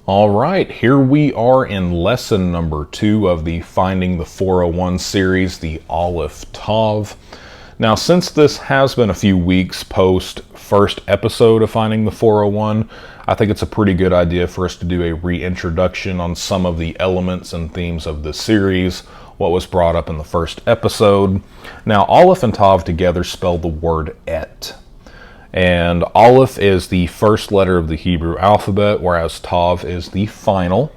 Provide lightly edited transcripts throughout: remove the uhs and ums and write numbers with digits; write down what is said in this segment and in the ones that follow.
All right, here we are in lesson number 2 of the Finding the 401 series, the Aleph Tav. Now, since this has been a few weeks post first episode of Finding the 401, I think it's a pretty good idea for us to do a reintroduction on some of the elements and themes of this series, what was brought up in the first episode. Now, Aleph and Tav together spell the word et. And Aleph is the first letter of the Hebrew alphabet, whereas Tav is the final.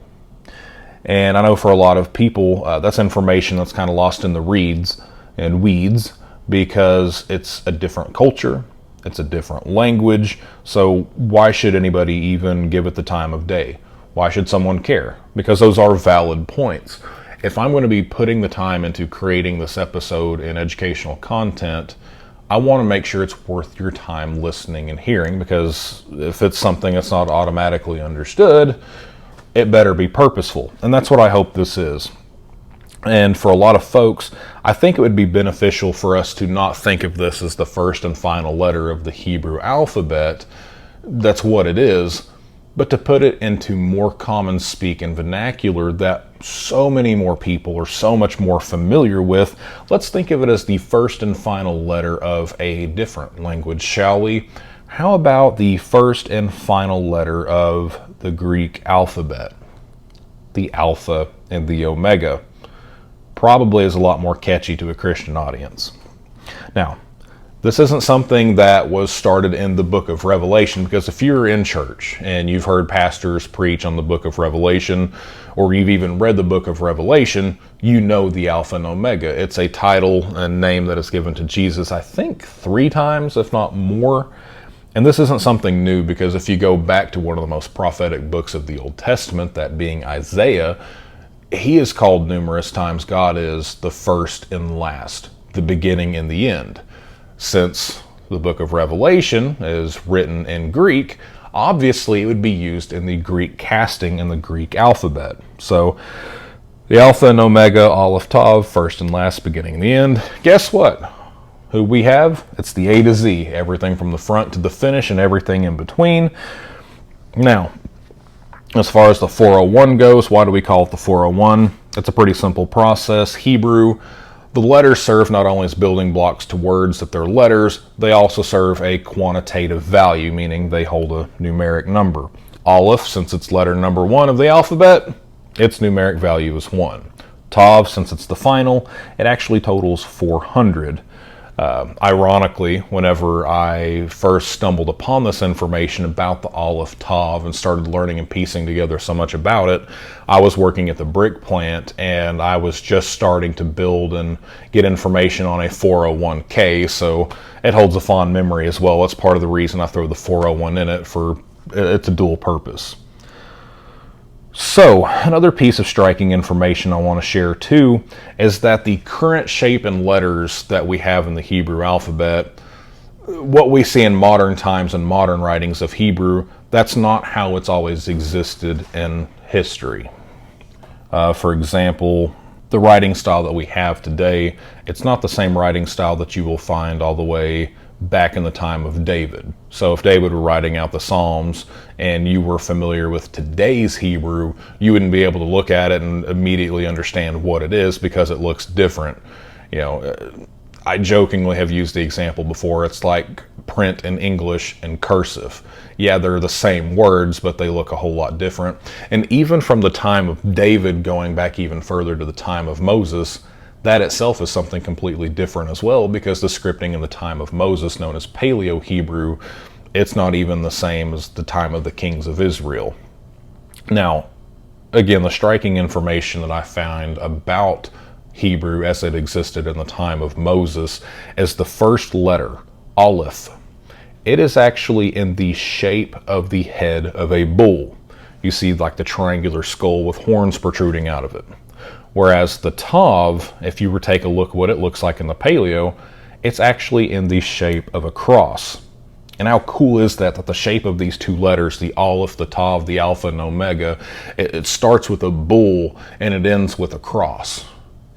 And I know for a lot of people, that's information that's kind of lost in the reeds and weeds because it's a different culture, it's a different language, so why should anybody even give it the time of day? Why should someone care? Because those are valid points. If I'm going to be putting the time into creating this episode in educational content, I want to make sure it's worth your time listening and hearing, because if it's something that's not automatically understood, it better be purposeful. And that's what I hope this is. And for a lot of folks, I think it would be beneficial for us to not think of this as the first and final letter of the Hebrew alphabet. That's what it is. But to put it into more common speak and vernacular that so many more people are so much more familiar with, let's think of it as the first and final letter of a different language, shall we? How about the first and final letter of the Greek alphabet? The Alpha and the Omega. Probably is a lot more catchy to a Christian audience. Now, this isn't something that was started in the book of Revelation, because if you're in church and you've heard pastors preach on the book of Revelation, or you've even read the book of Revelation, you know the Alpha and Omega. It's a title and name that is given to Jesus, I think 3 times, if not more. And this isn't something new, because if you go back to one of the most prophetic books of the Old Testament, that being Isaiah, he is called numerous times. God is the first and last, the beginning and the end. Since the book of Revelation is written in Greek, obviously it would be used in the Greek casting in the Greek alphabet. So the Alpha and Omega, Aleph Tav, first and last, beginning and the end. Guess what? Who we have? It's the A to Z, everything from the front to the finish and everything in between. Now, as far as the 401 goes, why do we call it the 401? It's a pretty simple process. Hebrew, the letters serve not only as building blocks to words that they're letters, they also serve a quantitative value, meaning they hold a numeric number. Aleph, since it's letter number 1 of the alphabet, its numeric value is 1. Tav, since it's the final, it actually totals 400. Ironically, whenever I first stumbled upon this information about the Aleph Tav and started learning and piecing together so much about it, I was working at the brick plant and I was just starting to build and get information on a 401k, so it holds a fond memory as well. That's part of the reason I throw the 401 in it, for it's a dual purpose. So, another piece of striking information I want to share too is that the current shape and letters that we have in the Hebrew alphabet, what we see in modern times and modern writings of Hebrew, that's not how it's always existed in history. For example, the writing style that we have today, it's not the same writing style that you will find all the way back in the time of David. So if David were writing out the Psalms and you were familiar with today's Hebrew, you wouldn't be able to look at it and immediately understand what it is, because it looks different. You know, I jokingly have used the example before. It's like print in English and cursive. Yeah, they're the same words, but they look a whole lot different. And even from the time of David going back even further to the time of Moses, that itself is something completely different as well, because the scripting in the time of Moses, known as Paleo-Hebrew, it's not even the same as the time of the kings of Israel. Now, again, the striking information that I find about Hebrew as it existed in the time of Moses is the first letter, Aleph. It is actually in the shape of the head of a bull. You see like the triangular skull with horns protruding out of it. Whereas the Tav, if you were to take a look what it looks like in the Paleo, it's actually in the shape of a cross. And how cool is that the shape of these two letters, the Aleph, the Tav, the Alpha and Omega, it starts with a bull and it ends with a cross.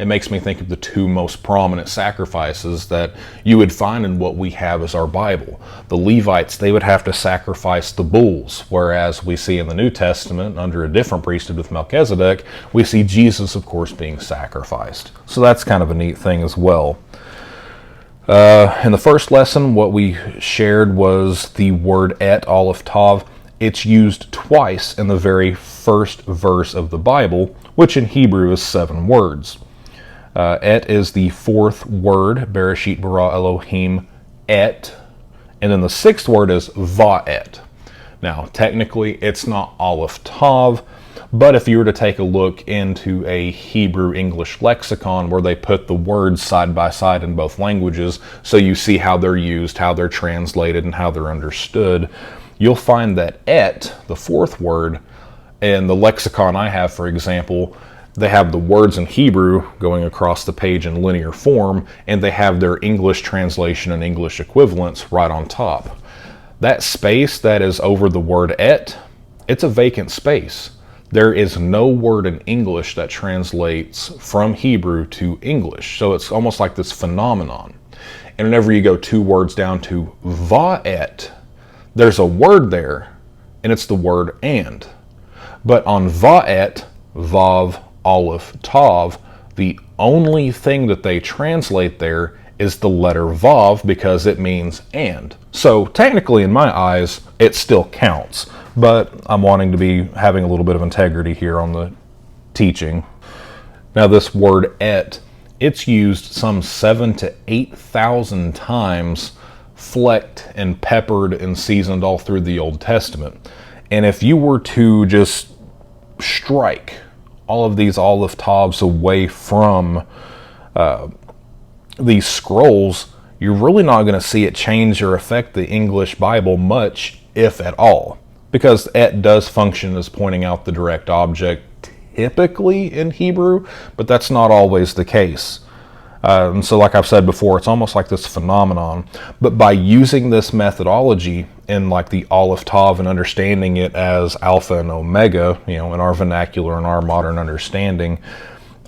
it makes me think of the two most prominent sacrifices that you would find in what we have as our Bible. The Levites, they would have to sacrifice the bulls, whereas we see in the New Testament, under a different priesthood with Melchizedek, we see Jesus, of course, being sacrificed. So that's kind of a neat thing as well. In the first lesson, what we shared was the word et, Aleph Tav. It's used twice in the very first verse of the Bible, which in Hebrew is 7 words. Et is the 4th word, Bereshit bara Elohim et, and then the 6th word is va'et. Now, technically, it's not Aleph Tav, but if you were to take a look into a Hebrew-English lexicon where they put the words side by side in both languages, so you see how they're used, how they're translated, and how they're understood, you'll find that et, the 4th word, in the lexicon I have, for example, they have the words in Hebrew going across the page in linear form, and they have their English translation and English equivalents right on top. That space that is over the word et, it's a vacant space. There is no word in English that translates from Hebrew to English. So it's almost like this phenomenon. And whenever you go 2 words down to va'et, there's a word there, and it's the word and. But on va'et, vav, aleph, tav, the only thing that they translate there is the letter vav because it means and. So technically, in my eyes, it still counts. But I'm wanting to be having a little bit of integrity here on the teaching. Now this word et, it's used some 7,000 to 8,000 times, flecked and peppered and seasoned all through the Old Testament. And if you were to just strike all of these Aleph Tavs away from these scrolls, you're really not going to see it change or affect the English Bible much, if at all. Because et does function as pointing out the direct object typically in Hebrew, but that's not always the case. And so like I've said before, it's almost like this phenomenon. But by using this methodology in like the Aleph Tav and understanding it as Alpha and Omega, in our vernacular and our modern understanding,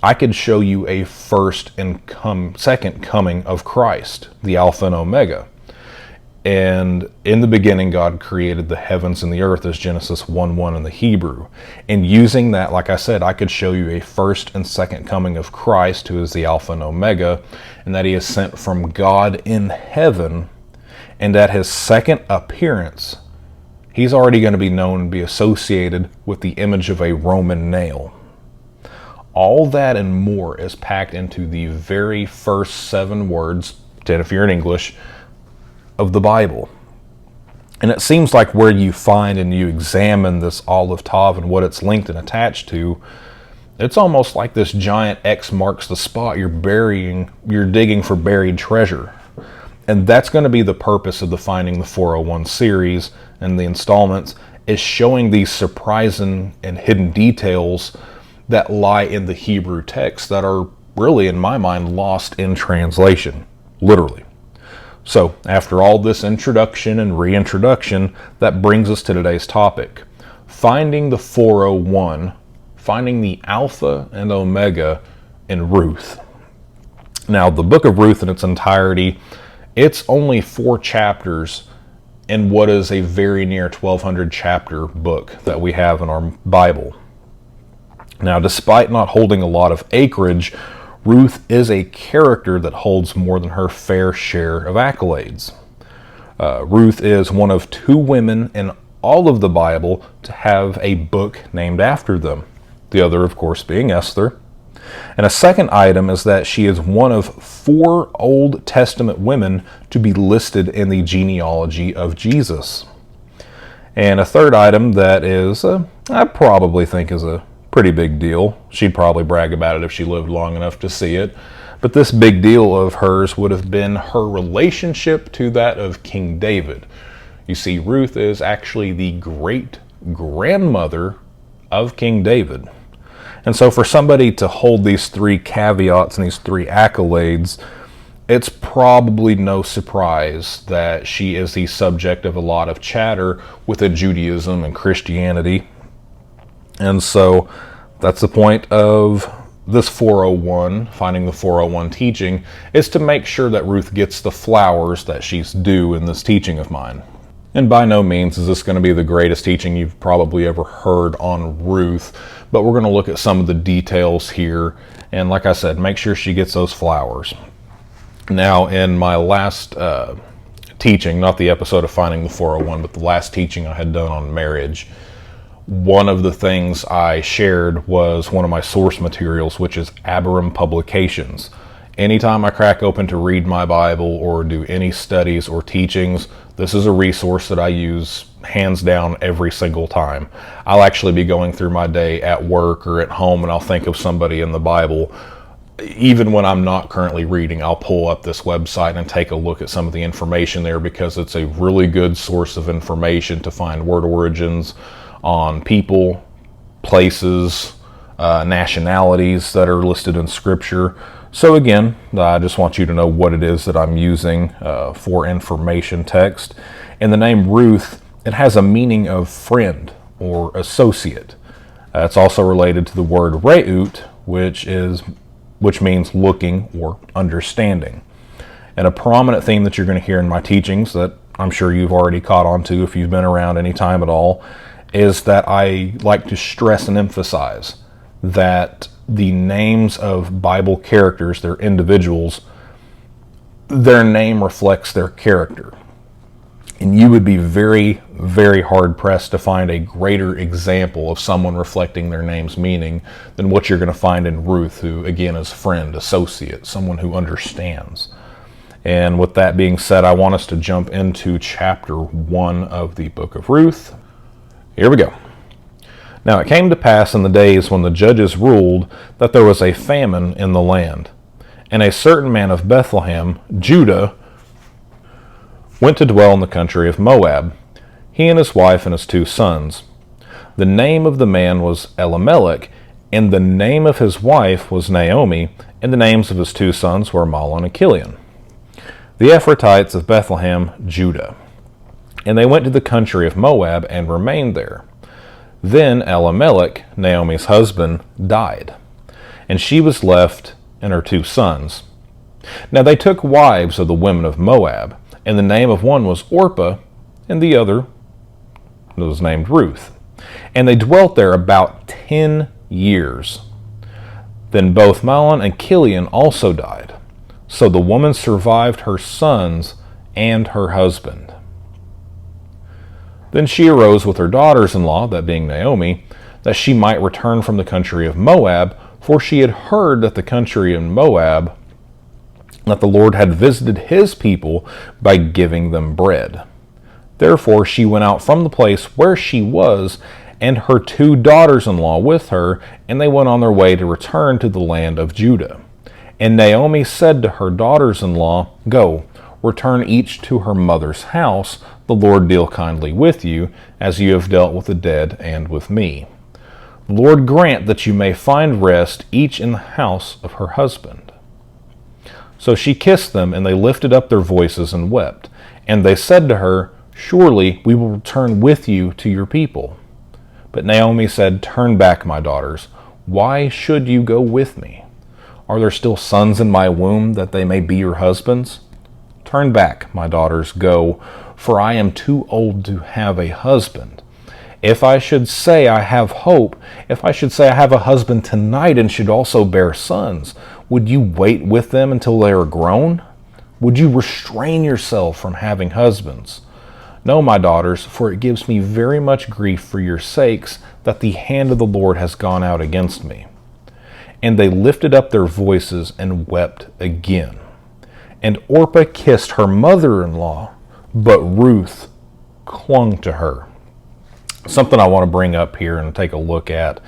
I could show you a first and second coming of Christ, the Alpha and Omega. And in the beginning, God created the heavens and the earth, as Genesis 1:1 in the Hebrew. And using that, like I said, I could show you a first and second coming of Christ, who is the Alpha and Omega, and that he is sent from God in heaven. And at his second appearance, he's already going to be known and be associated with the image of a Roman nail. All that and more is packed into the very first 7 words, 10 if you're in English, of the Bible. And it seems like where you find and you examine this Aleph Tav and what it's linked and attached to, it's almost like this giant X marks the spot. You're digging for buried treasure. And that's going to be the purpose of the Finding the 401 series and the installments, is showing these surprising and hidden details that lie in the Hebrew text that are really, in my mind, lost in translation, literally. So, after all this introduction and reintroduction, that brings us to today's topic. Finding the 401, finding the Alpha and Omega in Ruth. Now, the book of Ruth in its entirety, it's only 4 chapters in what is a very near 1,200 chapter book that we have in our Bible. Now, despite not holding a lot of acreage, Ruth is a character that holds more than her fair share of accolades. Ruth is one of 2 women in all of the Bible to have a book named after them. The other, of course, being Esther. And a second item is that she is one of 4 Old Testament women to be listed in the genealogy of Jesus. And a third item that is, I probably think is a pretty big deal. She'd probably brag about it if she lived long enough to see it. But this big deal of hers would have been her relationship to that of King David. You see, Ruth is actually the great-grandmother of King David. And so for somebody to hold these 3 caveats and these 3 accolades, it's probably no surprise that she is the subject of a lot of chatter within Judaism and Christianity. And so that's the point of this 401, finding the 401 teaching, is to make sure that Ruth gets the flowers that she's due in this teaching of mine. And by no means is this going to be the greatest teaching you've probably ever heard on Ruth, but we're going to look at some of the details here. And like I said, make sure she gets those flowers. Now, in my last teaching, not the episode of Finding the 401, but the last teaching I had done on marriage, one of the things I shared was one of my source materials, which is Abraham Publications. Anytime I crack open to read my Bible or do any studies or teachings, this is a resource that I use hands down every single time. I'll actually be going through my day at work or at home and I'll think of somebody in the Bible. Even when I'm not currently reading, I'll pull up this website and take a look at some of the information there because it's a really good source of information to find word origins on people, places, nationalities that are listed in Scripture. So again, I just want you to know what it is that I'm using for information text. And the name Ruth, it has a meaning of friend or associate. It's also related to the word reut, which means looking or understanding. And a prominent theme that you're going to hear in my teachings that I'm sure you've already caught on to if you've been around any time at all, is that I like to stress and emphasize that the names of Bible characters, they're individuals, their name reflects their character. And you would be very, very hard pressed to find a greater example of someone reflecting their name's meaning than what you're going to find in Ruth, who again is friend, associate, someone who understands. And with that being said, I want us to jump into chapter 1 of the book of Ruth. Here we go. Now it came to pass in the days when the judges ruled that there was a famine in the land. And a certain man of Bethlehem, Judah, went to dwell in the country of Moab, he and his wife and his 2 sons. The name of the man was Elimelech, and the name of his wife was Naomi, and the names of his 2 sons were Mahlon and Chilion. The Ephrathites of Bethlehem, Judah. And they went to the country of Moab and remained there. Then Elimelech, Naomi's husband, died, and she was left and her 2 sons. Now they took wives of the women of Moab, and the name of one was Orpah, and the other was named Ruth. And they dwelt there about 10 years. Then both Mahlon and Chilion also died. So the woman survived her sons and her husband. Then she arose with her daughters-in-law, that being Naomi, that she might return from the country of Moab, for she had heard that the country in Moab, that the Lord had visited his people by giving them bread. Therefore she went out from the place where she was, and her 2 daughters-in-law with her, and they went on their way to return to the land of Judah. And Naomi said to her daughters-in-law, Go, return each to her mother's house. The Lord deal kindly with you, as you have dealt with the dead and with me. The Lord grant that you may find rest, each in the house of her husband. So she kissed them, and they lifted up their voices and wept. And they said to her, Surely we will return with you to your people. But Naomi said, Turn back, my daughters. Why should you go with me? Are there still sons in my womb, that they may be your husbands? Turn back, my daughters, go, for I am too old to have a husband. If I should say I have hope, if I should say I have a husband tonight and should also bear sons, would you wait with them until they are grown? Would you restrain yourself from having husbands? No, my daughters, for it gives me very much grief for your sakes that the hand of the Lord has gone out against me. And they lifted up their voices and wept again. And Orpah kissed her mother-in-law, but Ruth clung to her. Something I want to bring up here and take a look at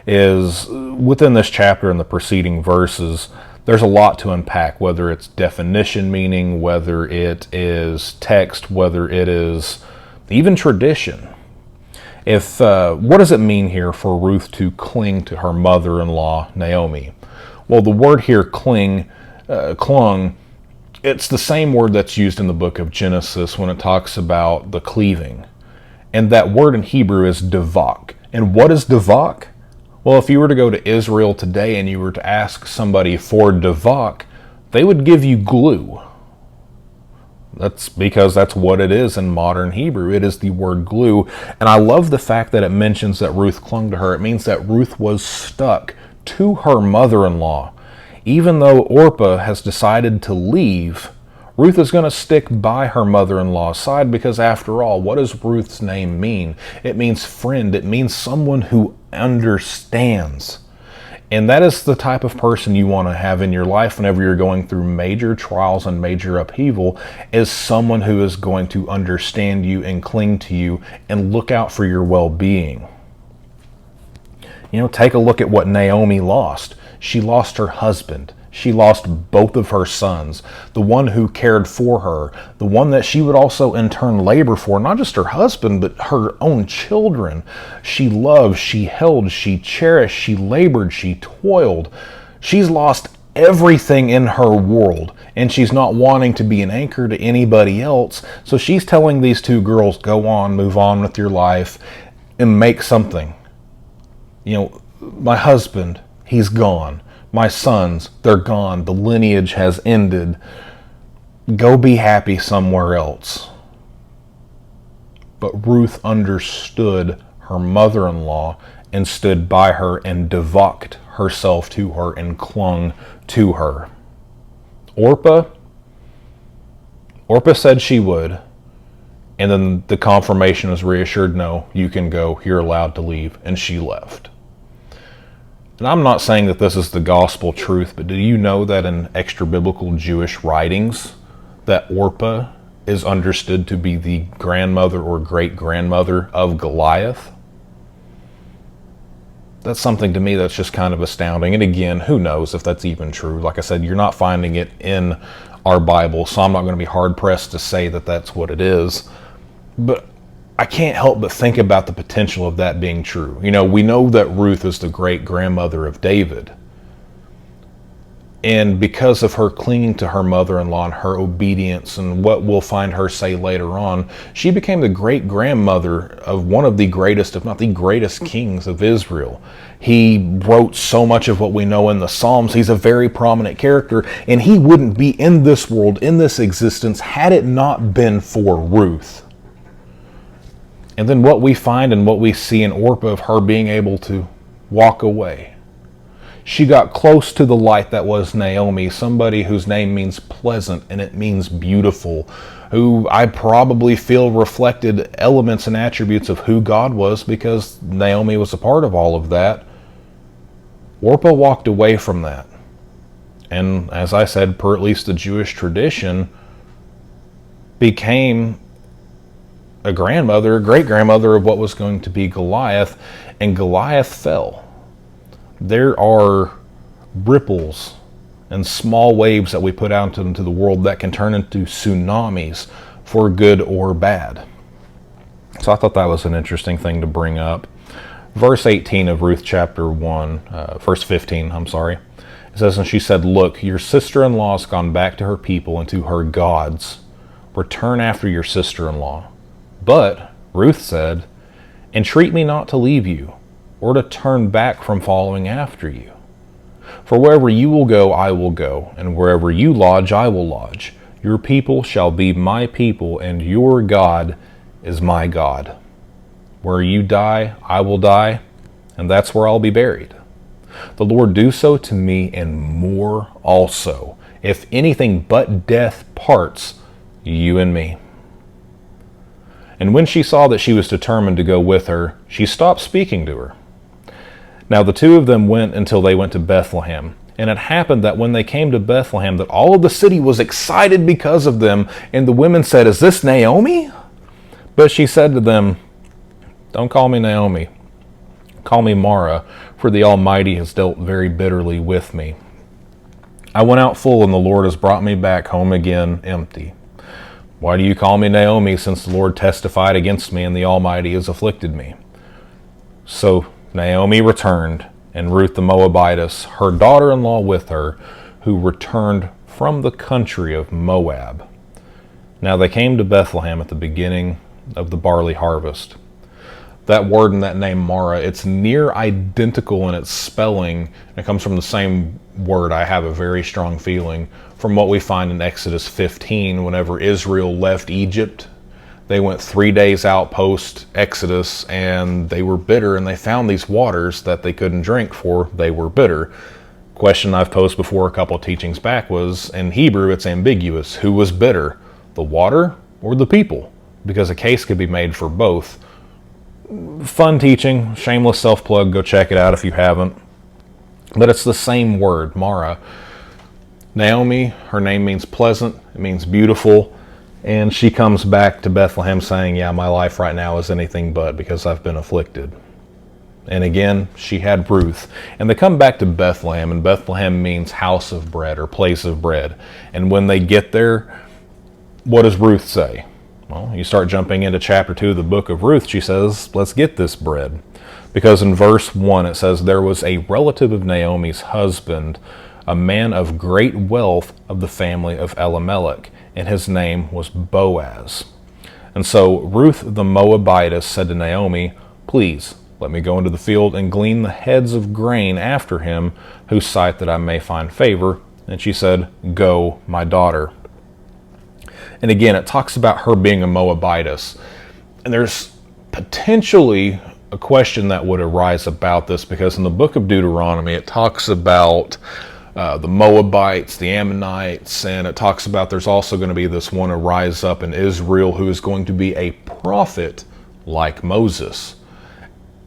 is within this chapter and the preceding verses, there's a lot to unpack, whether it's definition meaning, whether it is text, whether it is even tradition. What does it mean here for Ruth to cling to her mother-in-law, Naomi? Well, the word here, clung, it's the same word that's used in the book of Genesis when it talks about the cleaving. And that word in Hebrew is devak. And what is devak? Well, if you were to go to Israel today and you were to ask somebody for davak, they would give you glue. That's because that's what it is in modern Hebrew. It is the word glue. And I love the fact that it mentions that Ruth clung to her. It means that Ruth was stuck to her mother-in-law. Even though Orpah has decided to leave, Ruth is going to stick by her mother-in-law's side because, after all, what does Ruth's name mean? It means friend. It means someone who understands. And that is the type of person you want to have in your life whenever you're going through major trials and major upheaval, is someone who is going to understand you and cling to you and look out for your well-being. You know, take a look at what Naomi lost. She lost her husband. She lost both of her sons, the one who cared for her, the one that she would also in turn labor for, not just her husband, but her own children. She loved, she held, she cherished, she labored, she toiled. She's lost everything in her world, and she's not wanting to be an anchor to anybody else. So she's telling these two girls, go on, move on with your life, and make something. You know, my husband, he's gone. My sons, they're gone. The lineage has ended. Go be happy somewhere else. But Ruth understood her mother-in-law and stood by her and devoked herself to her and clung to her. Orpah said she would, and then the confirmation was reassured, no, you can go, you're allowed to leave, and she left. And I'm not saying that this is the gospel truth, but do you know that in extra-biblical Jewish writings that Orpah is understood to be the grandmother or great-grandmother of Goliath? That's something to me that's just kind of astounding. And again, who knows if that's even true? Like I said, you're not finding it in our Bible, so I'm not going to be hard-pressed to say that that's what it is. But I can't help but think about the potential of that being true. You know, we know that Ruth is the great-grandmother of David. And because of her clinging to her mother-in-law and her obedience and what we'll find her say later on, she became the great-grandmother of one of the greatest, if not the greatest, kings of Israel. He wrote so much of what we know in the Psalms. He's a very prominent character, and he wouldn't be in this world, in this existence, had it not been for Ruth. And then what we find and what we see in Orpah of her being able to walk away. She got close to the light that was Naomi, somebody whose name means pleasant and it means beautiful, who I probably feel reflected elements and attributes of who God was because Naomi was a part of all of that. Orpah walked away from that. And as I said, per at least the Jewish tradition, became a grandmother, a great-grandmother of what was going to be Goliath, and Goliath fell. There are ripples and small waves that we put out into the world that can turn into tsunamis for good or bad. So I thought that was an interesting thing to bring up. Verse 18 of Ruth chapter 1, verse 15, I'm sorry. It says, and she said, look, your sister-in-law has gone back to her people and to her gods. Return after your sister-in-law. But Ruth said, entreat me not to leave you, or to turn back from following after you. For wherever you will go, I will go, and wherever you lodge, I will lodge. Your people shall be my people, and your God is my God. Where you die, I will die, and that's where I'll be buried. The Lord do so to me, and more also, if anything but death parts you and me. And when she saw that she was determined to go with her, she stopped speaking to her. Now the two of them went until they went to Bethlehem. And it happened that when they came to Bethlehem, that all of the city was excited because of them. And the women said, is this Naomi? But she said to them, don't call me Naomi. Call me Mara, for the Almighty has dealt very bitterly with me. I went out full, and the Lord has brought me back home again empty. Why do you call me Naomi, since the Lord testified against me, and the Almighty has afflicted me? So Naomi returned, and Ruth the Moabitess, her daughter-in-law with her, who returned from the country of Moab. Now they came to Bethlehem at the beginning of the barley harvest. That word and that name Mara, it's near identical in its spelling. It comes from the same word, I have a very strong feeling, from what we find in Exodus 15. Whenever Israel left Egypt, they went 3 days out post-Exodus, and they were bitter, and they found these waters that they couldn't drink, for they were bitter. Question I've posed before a couple of teachings back was, in Hebrew it's ambiguous. Who was bitter, the water or the people? Because a case could be made for both. Fun teaching, shameless self-plug, go check it out if you haven't. But it's the same word, Mara. Naomi, her name means pleasant, it means beautiful, and she comes back to Bethlehem saying, yeah, my life right now is anything but, because I've been afflicted. And again, she had Ruth. And they come back to Bethlehem, and Bethlehem means house of bread or place of bread. And when they get there, what does Ruth say? Well, you start jumping into chapter 2 of the book of Ruth, she says, let's get this bread. Because in verse 1 it says, there was a relative of Naomi's husband, a man of great wealth of the family of Elimelech, and his name was Boaz. And so Ruth the Moabitess said to Naomi, please, let me go into the field and glean the heads of grain after him, whose sight that I may find favor. And she said, go, my daughter. And again, it talks about her being a Moabitess. And there's potentially a question that would arise about this, because in the book of Deuteronomy, it talks about the Moabites, the Ammonites, and it talks about there's also going to be this one arise up in Israel who is going to be a prophet like Moses.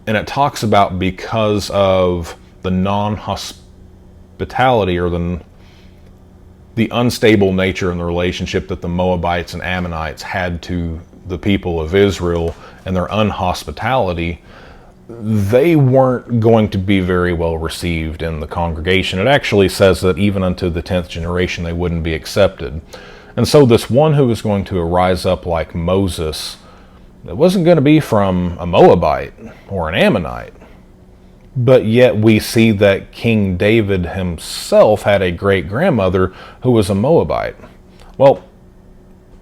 And it talks about because of the non-hospitality or the unstable nature in the relationship that the Moabites and Ammonites had to the people of Israel and their unhospitality, they weren't going to be very well received in the congregation. It actually says that even unto the 10th generation they wouldn't be accepted. And so this one who was going to arise up like Moses, it wasn't going to be from a Moabite or an Ammonite. But yet we see that King David himself had a great-grandmother who was a Moabite. Well,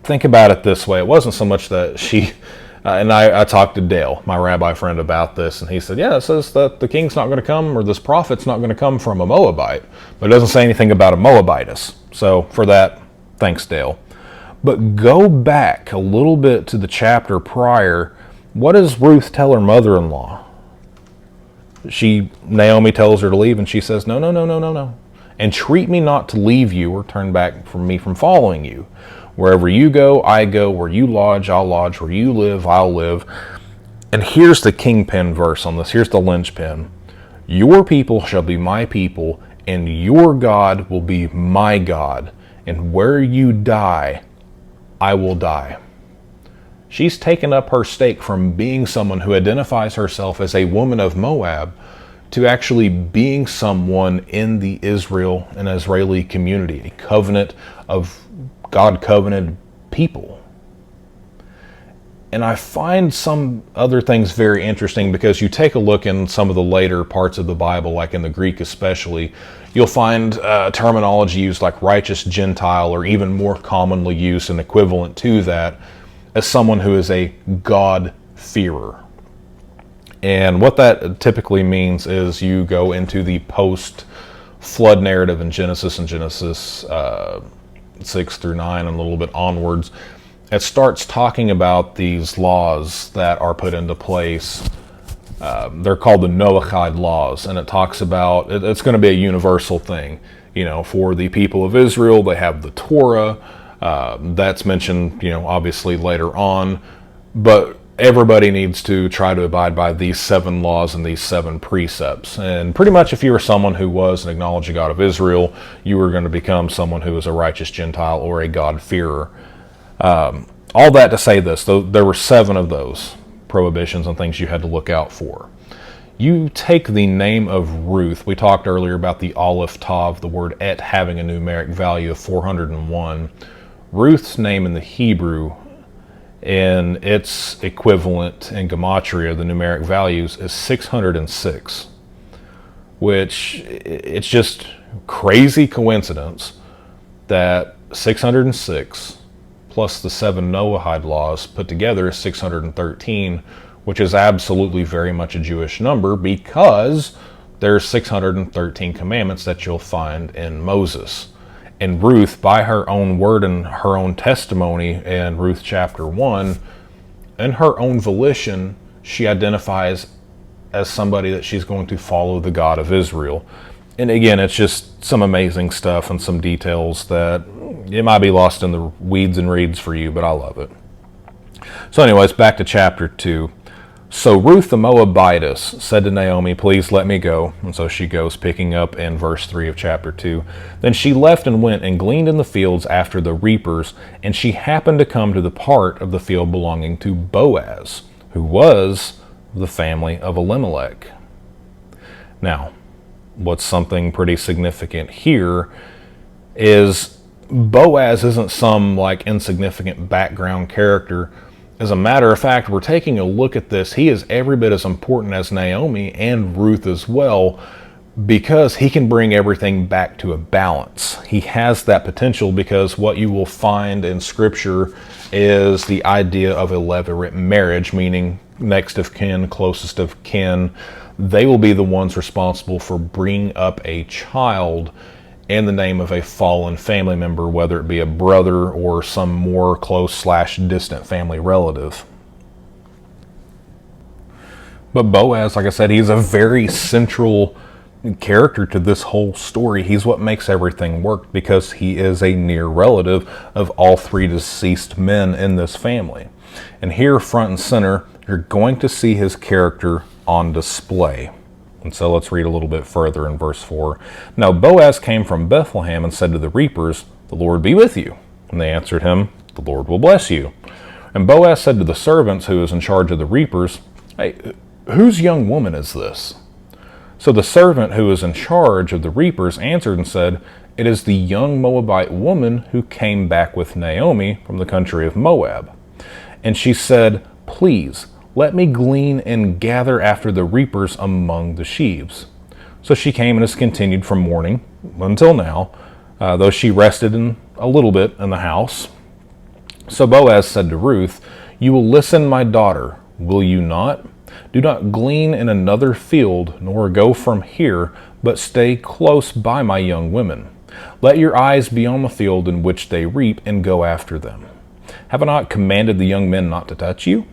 think about it this way. It wasn't so much that she... and I talked to Dale, my rabbi friend, about this, and he said, yeah, it says that the king's not going to come, or this prophet's not going to come from a Moabite. But it doesn't say anything about a Moabitess. So for that, thanks, Dale. But go back a little bit to the chapter prior. What does Ruth tell her mother-in-law? Naomi tells her to leave, and she says, no, no, no, no, no, no. Entreat me not to leave you or turn back from me from following you. Wherever you go, I go. Where you lodge, I'll lodge. Where you live, I'll live. And here's the kingpin verse on this. Here's the linchpin. Your people shall be my people, and your God will be my God. And where you die, I will die. She's taken up her stake from being someone who identifies herself as a woman of Moab to actually being someone in the Israel and Israeli community, a covenant of God-covenanted people. And I find some other things very interesting, because you take a look in some of the later parts of the Bible, like in the Greek especially, you'll find terminology used like righteous Gentile, or even more commonly used and equivalent to that, as someone who is a God-fearer. And what that typically means is you go into the post-flood narrative in Genesis and Genesis 6 through 9 and a little bit onwards. It starts talking about these laws that are put into place. They're called the Noahide laws, and it talks about, it's going to be a universal thing. You know, for the people of Israel, they have the Torah. That's mentioned, obviously later on, but everybody needs to try to abide by these 7 laws and these 7 precepts. And pretty much if you were someone who was an acknowledged God of Israel, you were going to become someone who was a righteous Gentile or a God-fearer. All that to say this, though, there were 7 of those prohibitions and things you had to look out for. You take the name of Ruth. We talked earlier about the Aleph Tav, the word et having a numeric value of 401. Ruth's name in the Hebrew, and its equivalent in Gematria, the numeric values, is 606, which it's just crazy coincidence that 606 plus the 7 Noahide laws put together is 613, which is absolutely very much a Jewish number because there's 613 commandments that you'll find in Moses. And Ruth, by her own word and her own testimony in Ruth chapter 1, in her own volition, she identifies as somebody that she's going to follow the God of Israel. And again, it's just some amazing stuff and some details that it might be lost in the weeds and reeds for you, but I love it. So anyways, back to chapter 2. So Ruth the Moabitess said to Naomi, "Please let me go." And so she goes, picking up in verse 3 of chapter 2. Then she left and went and gleaned in the fields after the reapers, and she happened to come to the part of the field belonging to Boaz, who was the family of Elimelech. Now, what's something pretty significant here is Boaz isn't some insignificant background character. As a matter of fact, we're taking a look at this. He is every bit as important as Naomi and Ruth as well, because he can bring everything back to a balance. He has that potential, because what you will find in Scripture is the idea of a levirate marriage, meaning next of kin, closest of kin. They will be the ones responsible for bringing up a child in the name of a fallen family member, whether it be a brother or some more close/distant family relative. But Boaz, like I said, he's a very central character to this whole story. He's what makes everything work, because he is a near relative of all three deceased men in this family. And here, front and center, you're going to see his character on display. And so let's read a little bit further in verse 4. Now Boaz came from Bethlehem and said to the reapers, "The Lord be with you." And they answered him, "The Lord will bless you." And Boaz said to the servants who was in charge of the reapers, "Hey, whose young woman is this?" So the servant who was in charge of the reapers answered and said, "It is the young Moabite woman who came back with Naomi from the country of Moab." And she said, "Please, let me glean and gather after the reapers among the sheaves." So she came and has continued from morning until now, though she rested a little bit in the house. So Boaz said to Ruth, "You will listen, my daughter, will you not? Do not glean in another field, nor go from here, but stay close by my young women. Let your eyes be on the field in which they reap, and go after them. Have I not commanded the young men not to touch you?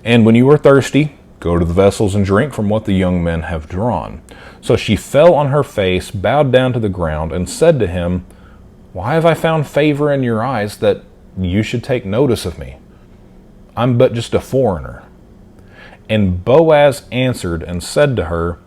And when you are thirsty, go to the vessels and drink from what the young men have drawn." So she fell on her face, bowed down to the ground, and said to him, "Why have I found favor in your eyes that you should take notice of me? I'm but just a foreigner." And Boaz answered and said to her,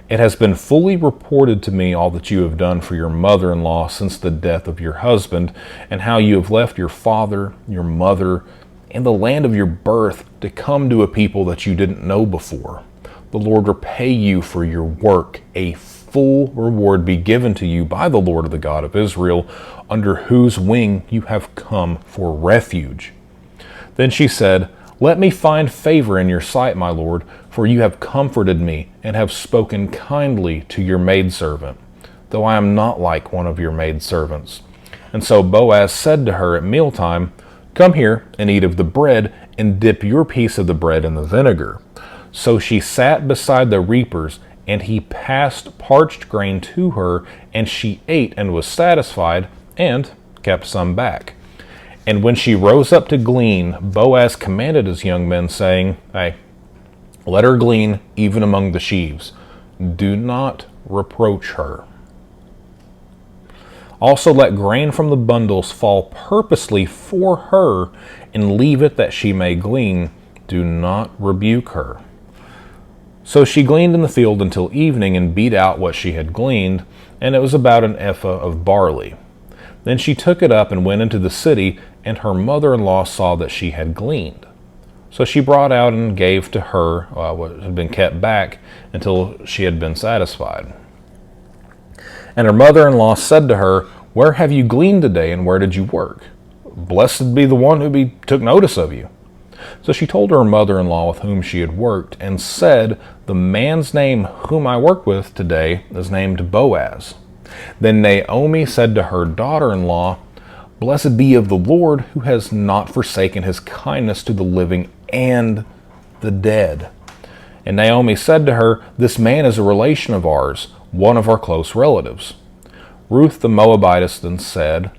"It has been fully reported to me all that you have done for your mother-in-law since the death of your husband, and how you have left your father, your mother, and the land of your birth to come to a people that you didn't know before. The Lord repay you for your work. A full reward be given to you by the Lord of the God of Israel, under whose wing you have come for refuge." Then she said, "Let me find favor in your sight, my Lord, for you have comforted me and have spoken kindly to your maidservant, though I am not like one of your maidservants." And so Boaz said to her at mealtime, "Come here and eat of the bread, and dip your piece of the bread in the vinegar." So she sat beside the reapers, and he passed parched grain to her, and she ate and was satisfied, and kept some back. And when she rose up to glean, Boaz commanded his young men, saying, "Hey, let her glean even among the sheaves. Do not reproach her. Also let grain from the bundles fall purposely for her, and leave it that she may glean. Do not rebuke her." So she gleaned in the field until evening, and beat out what she had gleaned, and it was about an ephah of barley. Then she took it up and went into the city, and her mother-in-law saw that she had gleaned. So she brought out and gave to her what had been kept back until she had been satisfied. And her mother-in-law said to her, "Where have you gleaned today, and where did you work? Blessed be the one who took notice of you." So she told her mother-in-law with whom she had worked, and said, "The man's name whom I worked with today is named Boaz." Then Naomi said to her daughter-in-law, "Blessed be of the Lord, who has not forsaken his kindness to the living and the dead. And Naomi said to her, This man is a relation of ours, one of our close relatives. Ruth the Moabitess then said,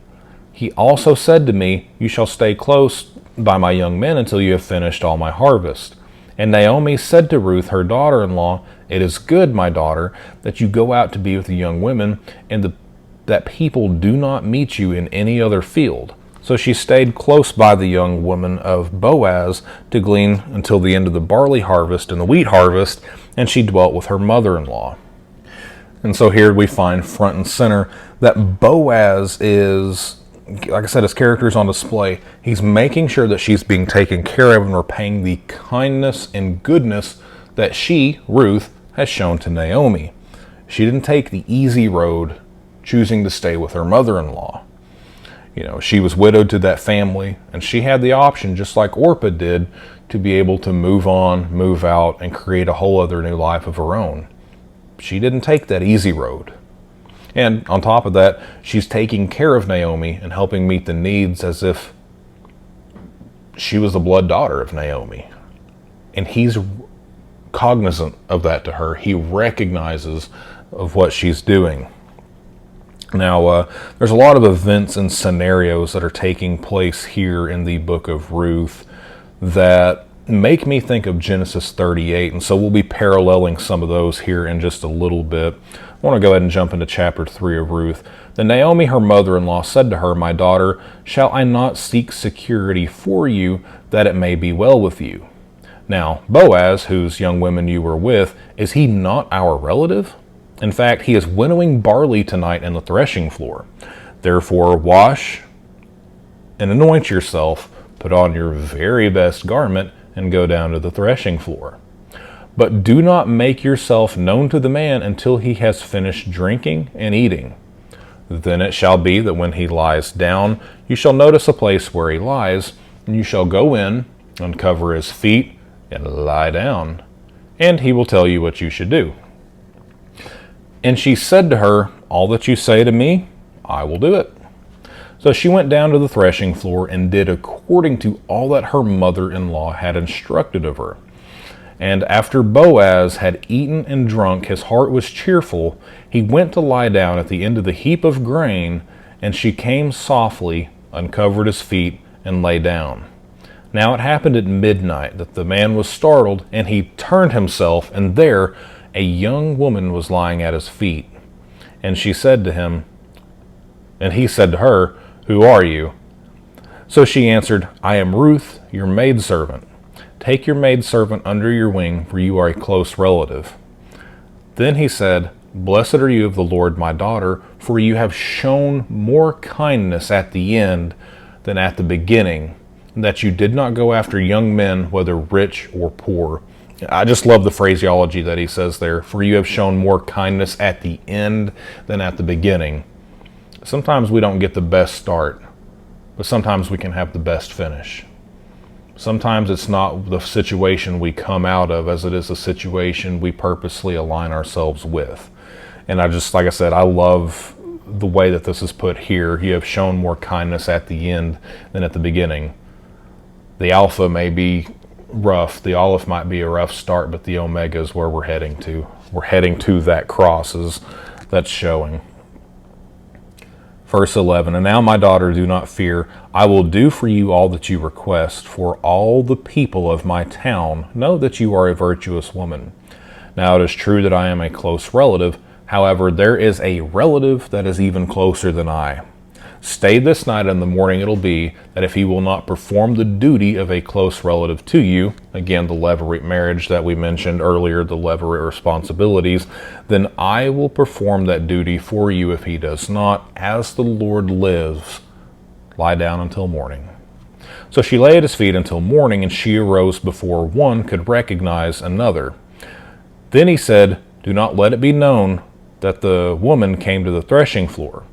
He also said to me, You shall stay close by my young men until you have finished all my harvest. And Naomi said to Ruth, her daughter-in-law, It is good, my daughter, that you go out to be with the young women, and that people do not meet you in any other field. So she stayed close by the young woman of Boaz to glean until the end of the barley harvest and the wheat harvest, and she dwelt with her mother-in-law. And so here we find front and center that Boaz is, like I said, his character is on display. He's making sure that she's being taken care of and repaying the kindness and goodness that she, Ruth, has shown to Naomi. She didn't take the easy road, choosing to stay with her mother-in-law. She was widowed to that family, and she had the option, just like Orpah did, to be able to move on, move out, and create a whole other new life of her own. She didn't take that easy road. And on top of that, she's taking care of Naomi and helping meet the needs as if she was the blood daughter of Naomi. And he's cognizant of that to her. He recognizes of what she's doing. Now, there's a lot of events and scenarios that are taking place here in the book of Ruth that make me think of Genesis 38, and so we'll be paralleling some of those here in just a little bit. I want to go ahead and jump into chapter 3 of Ruth. Then Naomi, her mother-in-law, said to her, My daughter, shall I not seek security for you, that it may be well with you? Now, Boaz, whose young women you were with, is he not our relative? In fact, he is winnowing barley tonight in the threshing floor. Therefore, wash and anoint yourself, put on your very best garment, and go down to the threshing floor. But do not make yourself known to the man until he has finished drinking and eating. Then it shall be that when he lies down, you shall notice a place where he lies, and you shall go in, uncover his feet, and lie down, and he will tell you what you should do. And she said to her, All that you say to me, I will do it. So she went down to the threshing floor and did according to all that her mother-in-law had instructed of her. And after Boaz had eaten and drunk, his heart was cheerful. He went to lie down at the end of the heap of grain, and she came softly, uncovered his feet, and lay down. Now it happened at midnight that the man was startled, and he turned himself, and there a young woman was lying at his feet. And she said to him, and he said to her, Who are you? So she answered, I am Ruth, your maidservant. Take your maidservant under your wing, for you are a close relative. Then he said, Blessed are you of the Lord, my daughter, for you have shown more kindness at the end than at the beginning, that you did not go after young men, whether rich or poor. I just love the phraseology that he says there, for you have shown more kindness at the end than at the beginning. Sometimes we don't get the best start, but sometimes we can have the best finish. Sometimes it's not the situation we come out of as it is a situation we purposely align ourselves with. And I just, like I said, I love the way that this is put here. You have shown more kindness at the end than at the beginning. The alpha may be rough, the Aleph might be a rough start, but the omega is where we're heading to. We're heading to that cross that's showing. Verse 11, And now, my daughter, do not fear. I will do for you all that you request, for all the people of my town know that you are a virtuous woman. Now it is true that I am a close relative. However, there is a relative that is even closer than I. Stay this night, and in the morning it'll be that if he will not perform the duty of a close relative to you, again, the levirate marriage that we mentioned earlier, the levirate responsibilities, then I will perform that duty for you if he does not. As the Lord lives, lie down until morning. So she lay at his feet until morning, and she arose before one could recognize another. Then he said, Do not let it be known that the woman came to the threshing floor.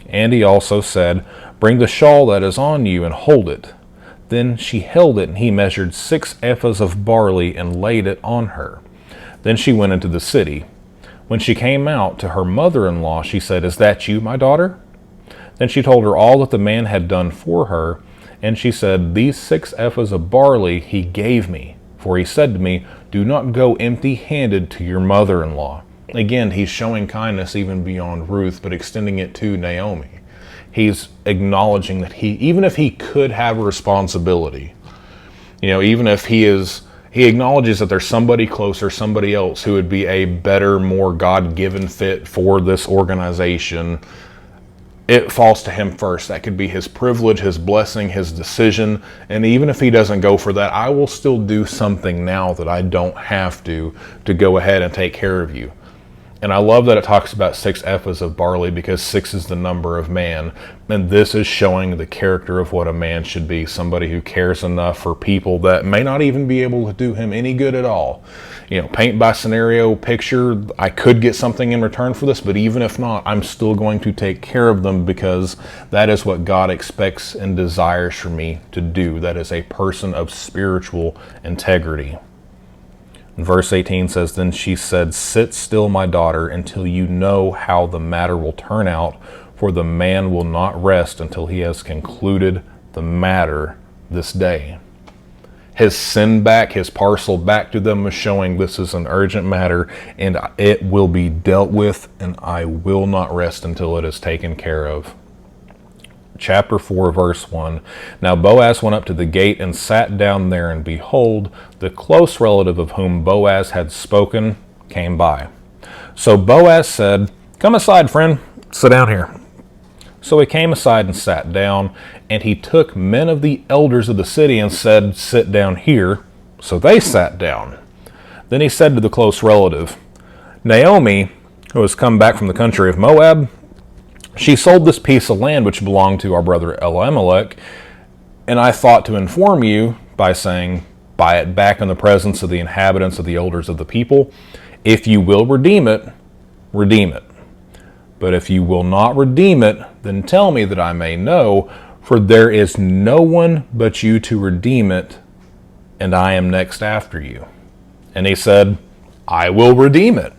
And he also said, Bring the shawl that is on you and hold it. Then she held it, and he measured 6 ephahs of barley and laid it on her. Then she went into the city. When she came out to her mother-in-law, she said, Is that you, my daughter? Then she told her all that the man had done for her, and she said, These 6 ephahs of barley he gave me, For he said to me, do not go empty-handed to your mother-in-law. Again, he's showing kindness even beyond Ruth, but extending it to Naomi. He's acknowledging that even if he could have a responsibility, even if he acknowledges that there's somebody closer, somebody else who would be a better, more God-given fit for this organization, it falls to him first. That could be his privilege, his blessing, his decision. And even if he doesn't go for that, I will still do something now that I don't have to go ahead and take care of you. And I love that it talks about 6 ephahs of barley, because 6 is the number of man. And this is showing the character of what a man should be. Somebody who cares enough for people that may not even be able to do him any good at all. Paint by scenario picture, I could get something in return for this, but even if not, I'm still going to take care of them, because that is what God expects and desires for me to do. That is a person of spiritual integrity. Verse 18 says, then she said, sit still, my daughter, until you know how the matter will turn out, for the man will not rest until he has concluded the matter this day. His send back, his parcel back to them, was showing this is an urgent matter, and it will be dealt with, and I will not rest until it is taken care of. Chapter 4, verse 1. Now Boaz went up to the gate and sat down there, and behold, the close relative of whom Boaz had spoken came by. So Boaz said, come aside, friend, sit down here. So he came aside and sat down, and he took men of the elders of the city and said, sit down here. So they sat down. Then he said to the close relative, Naomi, who has come back from the country of Moab, she sold this piece of land which belonged to our brother Elimelech, and I thought to inform you by saying, buy it back in the presence of the inhabitants of the elders of the people. If you will redeem it, redeem it. But if you will not redeem it, then tell me that I may know, for there is no one but you to redeem it, and I am next after you. And he said, I will redeem it.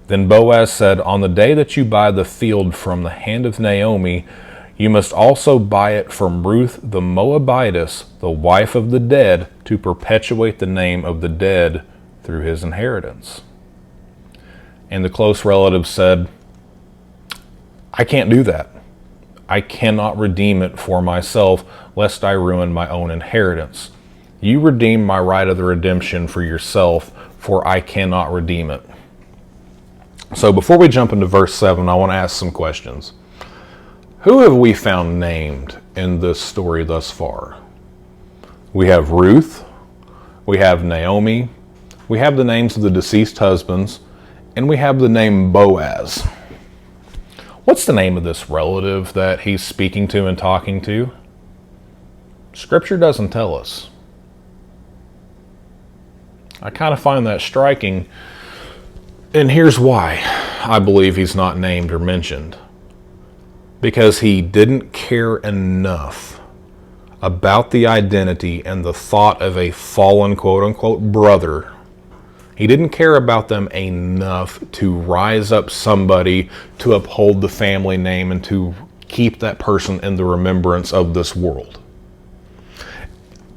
Then Boaz said, on the day that you buy the field from the hand of Naomi, you must also buy it from Ruth the Moabitess, the wife of the dead, to perpetuate the name of the dead through his inheritance. And the close relative said, I can't do that. I cannot redeem it for myself, lest I ruin my own inheritance. You redeem my right of the redemption for yourself, for I cannot redeem it. So before we jump into verse 7, I want to ask some questions. Who have we found named in this story thus far? We have Ruth, we have Naomi, we have the names of the deceased husbands, and we have the name Boaz. What's the name of this relative that he's speaking to and talking to? Scripture doesn't tell us. I kind of find that striking. And here's why I believe he's not named or mentioned. Because he didn't care enough about the identity and the thought of a fallen quote-unquote brother. He didn't care about them enough to rise up somebody to uphold the family name and to keep that person in the remembrance of this world.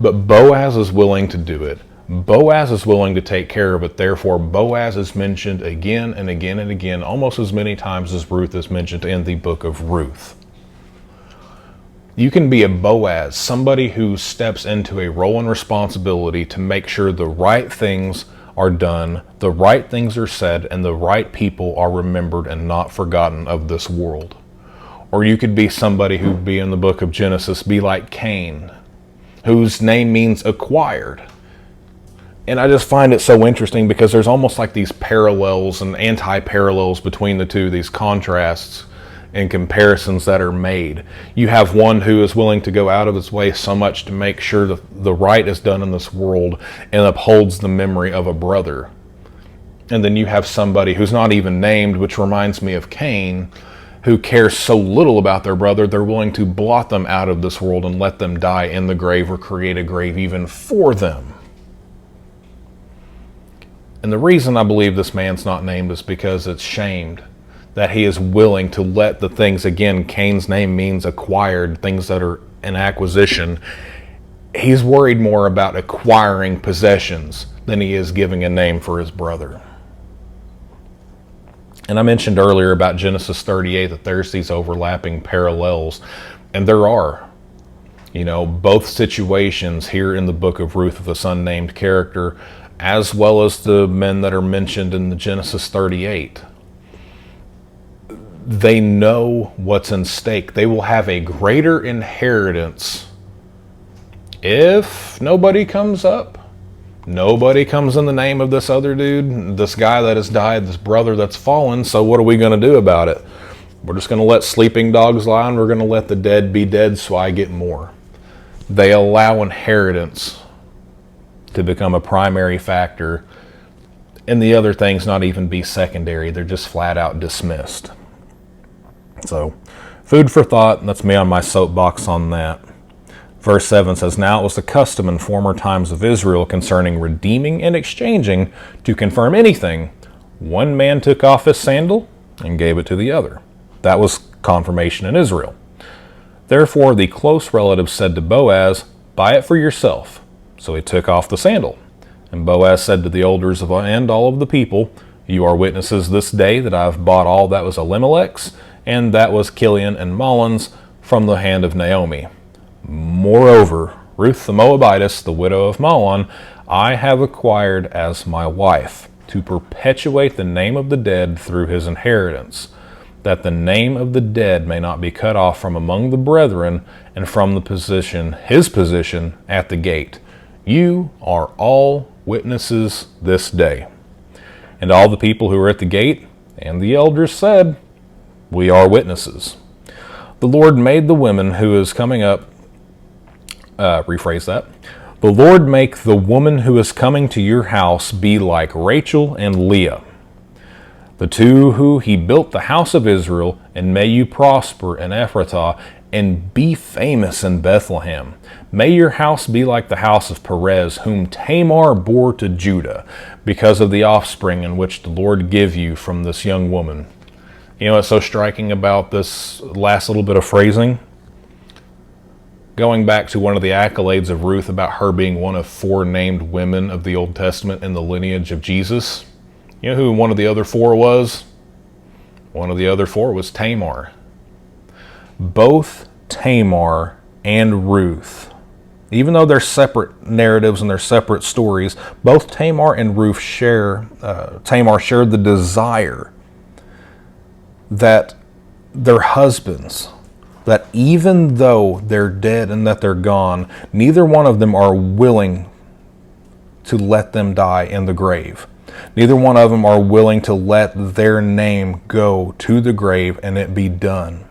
But Boaz is willing to do it. Boaz is willing to take care of it. Therefore, Boaz is mentioned again and again and again, almost as many times as Ruth is mentioned in the book of Ruth. You can be a Boaz, somebody who steps into a role and responsibility to make sure the right things are done, the right things are said, and the right people are remembered and not forgotten of this world. Or you could be somebody who would be in the book of Genesis, be like Cain, whose name means acquired. And I just find it so interesting because there's almost like these parallels and anti-parallels between the two, these contrasts and comparisons that are made. You have one who is willing to go out of his way so much to make sure that the right is done in this world and upholds the memory of a brother. And then you have somebody who's not even named, which reminds me of Cain, who cares so little about their brother, they're willing to blot them out of this world and let them die in the grave or create a grave even for them. And the reason I believe this man's not named is because it's shamed that he is willing to let the things, again, Cain's name means acquired, things that are an acquisition. he's worried more about acquiring possessions than he is giving a name for his brother. And I mentioned earlier about Genesis 38 that there's these overlapping parallels, and there are. You know, both situations here in the book of Ruth with this unnamed character, as well as the men that are mentioned in the Genesis 38. They know what's in stake. They will have a greater inheritance if nobody comes up. Nobody comes in the name of this other dude, this guy that has died, this brother that's fallen. So what are we going to do about it? We're just going to let sleeping dogs lie, and we're going to let the dead be dead so I get more. They allow inheritance to become a primary factor, and the other things not even be secondary. They're just flat out dismissed. So, food for thought. That's me on my soapbox on that. Verse 7 says, "Now it was the custom in former times of Israel concerning redeeming and exchanging, to confirm anything. One man took off his sandal and gave it to the other." That was confirmation in Israel. "Therefore the close relative said to Boaz, 'Buy it for yourself.' So he took off the sandal. And Boaz said to the elders and all of the people, 'You are witnesses this day that I have bought all that was Elimelech's, and that was Chilion and Mahlon's, from the hand of Naomi. Moreover, Ruth the Moabitess, the widow of Mahlon, I have acquired as my wife, to perpetuate the name of the dead through his inheritance, that the name of the dead may not be cut off from among the brethren, and from his position at the gate. You are all witnesses this day.' And all the people who were at the gate and the elders said, 'We are witnesses.' The Lord made the woman who is coming up, the Lord make the woman who is coming to your house be like Rachel and Leah, the two who he built the house of Israel, and may you prosper in Ephrathah, and be famous in Bethlehem. May your house be like the house of Perez, whom Tamar bore to Judah, because of the offspring in which the Lord give you from this young woman." You know what's so striking about this last little bit of phrasing? Going back to one of the accolades of Ruth about her being one of 4 named women of the Old Testament in the lineage of Jesus. You know who one of the other 4 was? One of the other 4 was Tamar. Both Tamar and Ruth, even though they're separate narratives and they're separate stories, both Tamar and Ruth Tamar shared the desire that their husbands, that even though they're dead and that they're gone, neither one of them are willing to let them die in the grave. Neither one of them are willing to let their name go to the grave and it be done.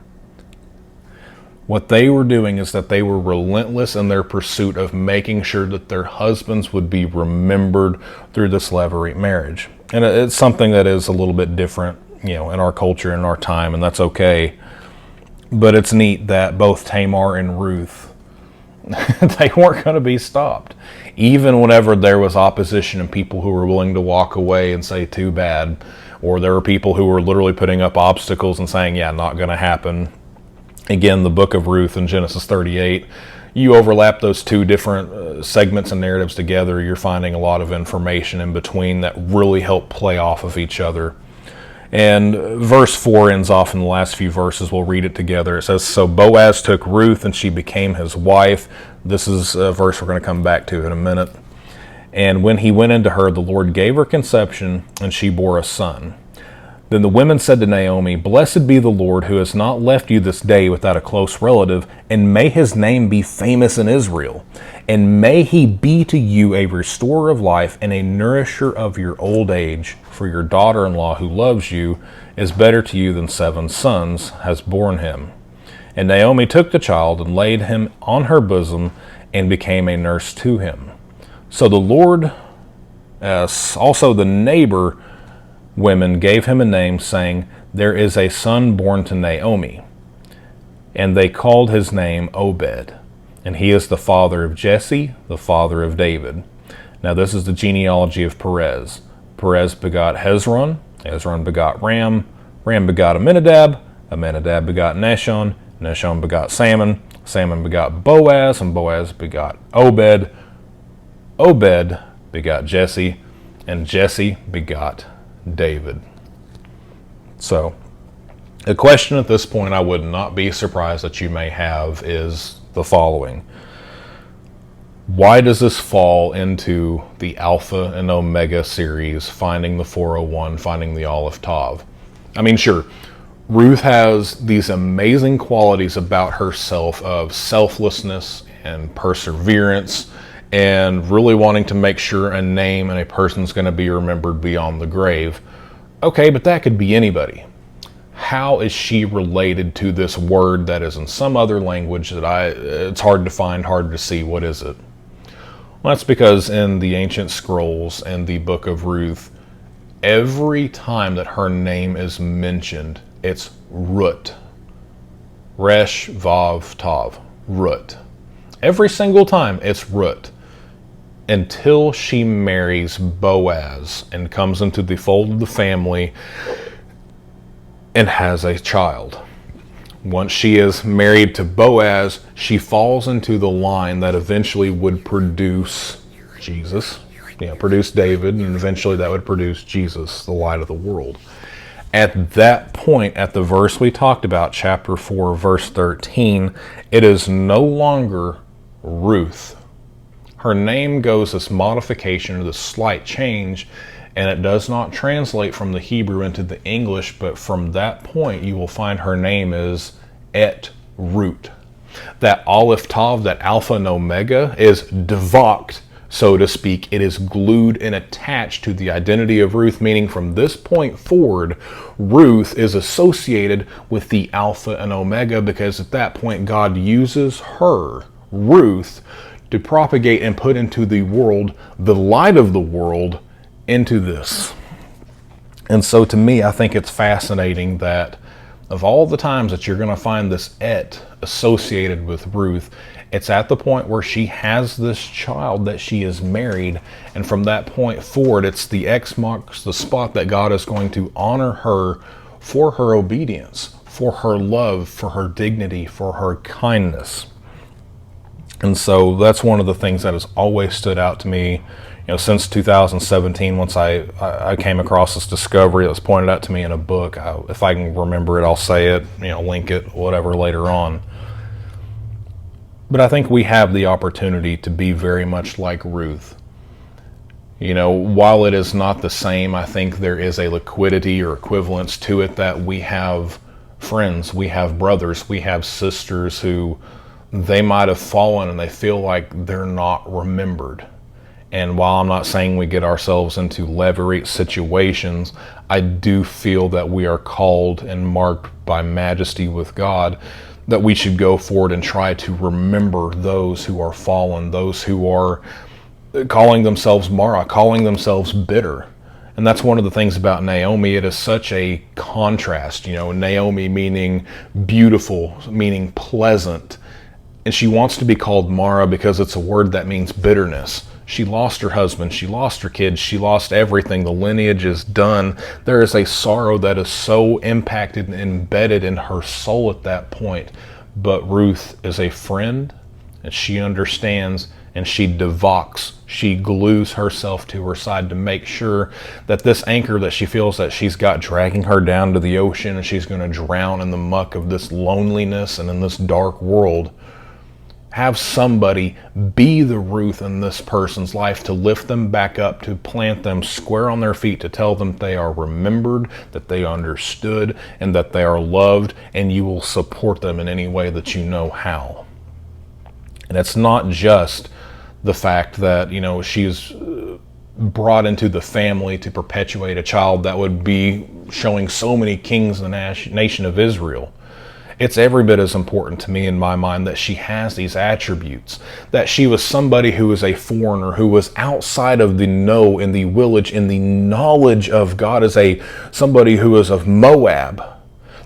What they were doing is that they were relentless in their pursuit of making sure that their husbands would be remembered through this levirate marriage. And it's something that is a little bit different, you know, in our culture, in our time, and that's okay. But it's neat that both Tamar and Ruth, they weren't going to be stopped. Even whenever there was opposition and people who were willing to walk away and say, too bad, or there were people who were literally putting up obstacles and saying, yeah, not going to happen. Again, the book of Ruth in Genesis 38, you overlap those 2 different segments and narratives together, you're finding a lot of information in between that really help play off of each other. And verse 4 ends off in the last few verses. We'll read it together. It says, "So Boaz took Ruth, and she became his wife." This is a verse we're going to come back to in a minute. "And when he went into her, the Lord gave her conception, and she bore a son. Then the women said to Naomi, 'Blessed be the Lord, who has not left you this day without a close relative, and may his name be famous in Israel. And may he be to you a restorer of life and a nourisher of your old age. For your daughter-in-law who loves you is better to you than 7 sons has borne him.' And Naomi took the child and laid him on her bosom and became a nurse to him. So the Lord, also the neighbor women gave him a name, saying, 'There is a son born to Naomi.' And they called his name Obed. And he is the father of Jesse, the father of David. Now this is the genealogy of Perez. Perez begot Hezron. Hezron begot Ram. Ram begot Amminadab. Amminadab begot Nahshon. Nahshon begot Salmon. Salmon begot Boaz, and Boaz begot Obed. Obed begot Jesse, and Jesse begot David. So, a question at this point I would not be surprised that you may have is the following. Why does this fall into the Alpha and Omega series, finding the 401, finding the Aleph Tav? I mean, sure, Ruth has these amazing qualities about herself of selflessness and perseverance and really wanting to make sure a name and a person's going to be remembered beyond the grave. Okay, but that could be anybody. How is she related to this word that is in some other language that it's hard to find, hard to see? What is it? Well, that's because in the ancient scrolls and the book of Ruth, every time that her name is mentioned, it's Rut. Resh, Vav, Tav. Rut. Every single time it's Rut. Until she marries Boaz and comes into the fold of the family and has a child. Once she is married to Boaz, she falls into the line that eventually would produce Jesus, produce David, and eventually that would produce Jesus, the light of the world. At that point, at the verse we talked about, chapter 4, verse 13, it is no longer Ruth. Her name goes this modification or this slight change, and it does not translate from the Hebrew into the English, but from that point you will find her name is Et Root. That Aleph Tav, that Alpha and Omega, is devoked, so to speak. It is glued and attached to the identity of Ruth, meaning from this point forward, Ruth is associated with the Alpha and Omega, because at that point God uses her, Ruth, to propagate and put into the world the light of the world into this. And so to me, I think it's fascinating that of all the times that you're going to find this Et associated with Ruth, it's at the point where she has this child that she is married, and from that point forward, it's the X marks the spot that God is going to honor her for her obedience, for her love, for her dignity, for her kindness. And so that's one of the things that has always stood out to me, since 2017, once I came across this discovery that was pointed out to me in a book. If I can remember it, I'll say it, link it, whatever, later on. But I think we have the opportunity to be very much like Ruth. While it is not the same, I think there is a liquidity or equivalence to it, that we have friends, we have brothers, we have sisters who they might have fallen and they feel like they're not remembered. And while I'm not saying we get ourselves into levirate situations, I do feel that we are called and marked by majesty with God, that we should go forward and try to remember those who are fallen, those who are calling themselves Mara, calling themselves bitter. And that's one of the things about Naomi. It is such a contrast, Naomi meaning beautiful, meaning pleasant. And she wants to be called Mara because it's a word that means bitterness. She lost her husband, she lost her kids, she lost everything. The lineage is done. There is a sorrow that is so impacted and embedded in her soul at that point. But Ruth is a friend, and she understands, and she devokes. She glues herself to her side to make sure that this anchor that she feels that she's got dragging her down to the ocean, and she's going to drown in the muck of this loneliness and in this dark world, have somebody be the Ruth in this person's life to lift them back up, to plant them square on their feet, to tell them they are remembered, that they are understood, and that they are loved, and you will support them in any way that you know how. And it's not just the fact that, she's brought into the family to perpetuate a child that would be showing so many kings in the nation of Israel. It's every bit as important to me in my mind that she has these attributes, that she was somebody who was a foreigner, who was outside of the know, in the village, in the knowledge of God, as somebody who was of Moab,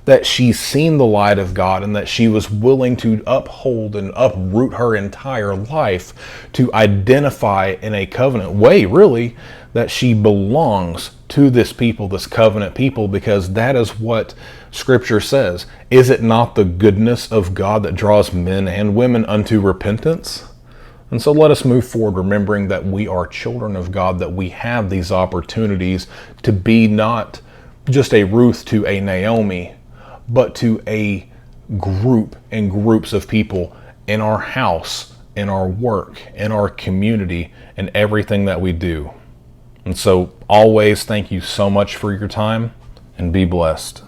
that she's seen the light of God, and that she was willing to uphold and uproot her entire life to identify in a covenant way, really, that she belongs to this people, this covenant people, because that is what Scripture says. Is it not the goodness of God that draws men and women unto repentance? And so let us move forward, remembering that we are children of God, that we have these opportunities to be not just a Ruth to a Naomi, but to a group and groups of people in our house, in our work, in our community, and everything that we do. And so always thank you so much for your time, and be blessed.